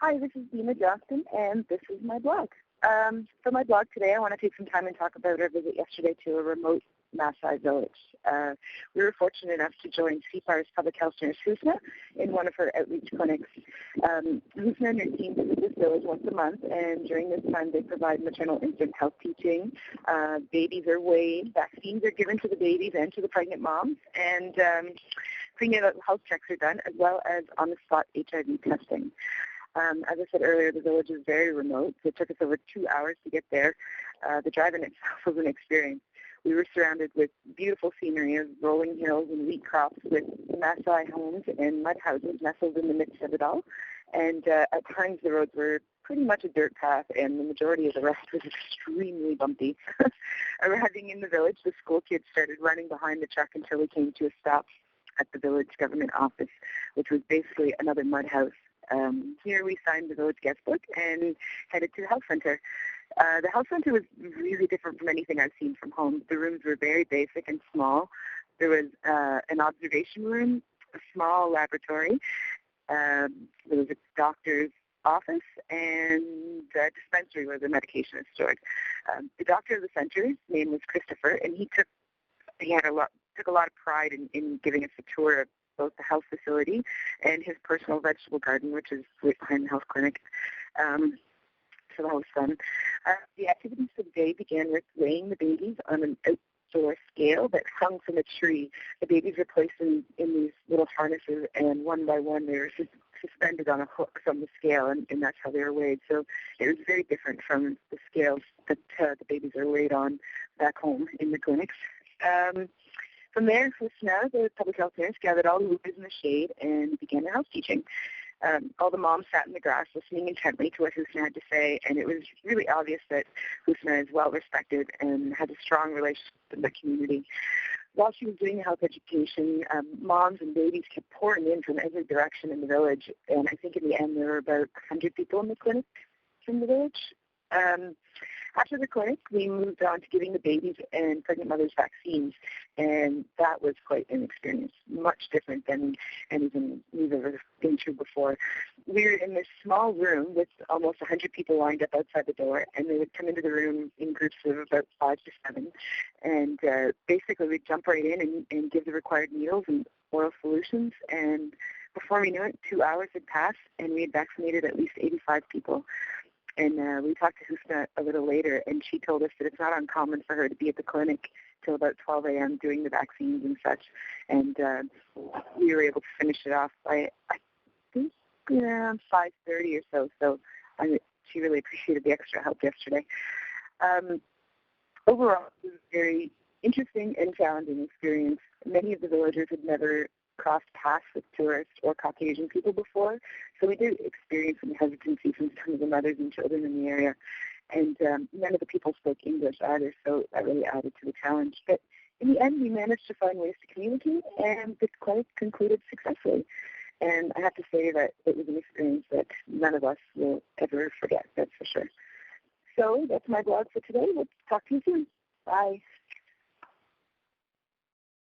Hi, this is Dina Johnston, and this is my blog. For my blog today, I want to take some time and talk about our visit yesterday to a remote Maasai village. We were fortunate enough to join CFAR's public health nurse, Husna, in one of her outreach clinics. Husna and her team visit this village once a month, and during this time they provide maternal infant health teaching. Babies are weighed, vaccines are given to the babies and to the pregnant moms, and prenatal health checks are done, as well as on-the-spot HIV testing. As I said earlier, the village is very remote. It took us over 2 hours to get there. The drive in itself was an experience. We were surrounded with beautiful scenery of rolling hills and wheat crops with Maasai homes and mud houses nestled in the midst of it all. And at times the roads were pretty much a dirt path, and the majority of the rest was extremely bumpy. Arriving in the village, the school kids started running behind the truck until we came to a stop at the village government office, which was basically another mud house. Here we signed the village guest book and headed to the health center. The health center was really different from anything I've seen from home. The rooms were very basic and small. There was an observation room, a small laboratory. There was a doctor's office and a dispensary where the medication is stored. The doctor of the center, his name was Christopher, and he took a lot of pride in giving us a tour of both the health facility and his personal vegetable garden, which is right behind the health clinic. So that was fun. The activities for the day began with weighing the babies on an outdoor scale that hung from a tree. The babies were placed in these little harnesses, and one by one they were suspended on a hook from the scale, and that's how they were weighed. So it was very different from the scales that the babies are weighed on back home in the clinics. From there, Husna, the public health nurse, gathered all the movers in the shade and began the health teaching. All the moms sat in the grass listening intently to what Husna had to say, and it was really obvious that Husna is well respected and has a strong relationship with the community. While she was doing the health education, moms and babies kept pouring in from every direction in the village, and I think in the end there were about 100 people in the clinic from the village. After the clinic, we moved on to giving the babies and pregnant mothers vaccines, and that was quite an experience, much different than anything we've ever been through before. We were in this small room with almost 100 people lined up outside the door, and they would come into the room in groups of about 5 to 7, and basically we'd jump right in and give the required needles and oral solutions, and before we knew it, 2 hours had passed, and we had vaccinated at least 85 people. And we talked to Husna a little later, and she told us that it's not uncommon for her to be at the clinic till about 12 a.m. doing the vaccines and such. And we were able to finish it off by, I think, around 5:30 or so. So she really appreciated the extra help yesterday. Overall, it was a very interesting and challenging experience. Many of the villagers had never crossed paths with tourists or Caucasian people before, so we did experience some hesitancy from some of the mothers and children in the area, and none of the people spoke English either, so that really added to the challenge. But in the end, we managed to find ways to communicate, and the clinic concluded successfully. And I have to say that it was an experience that none of us will ever forget, that's for sure. So that's my blog for today. We'll talk to you soon. Bye.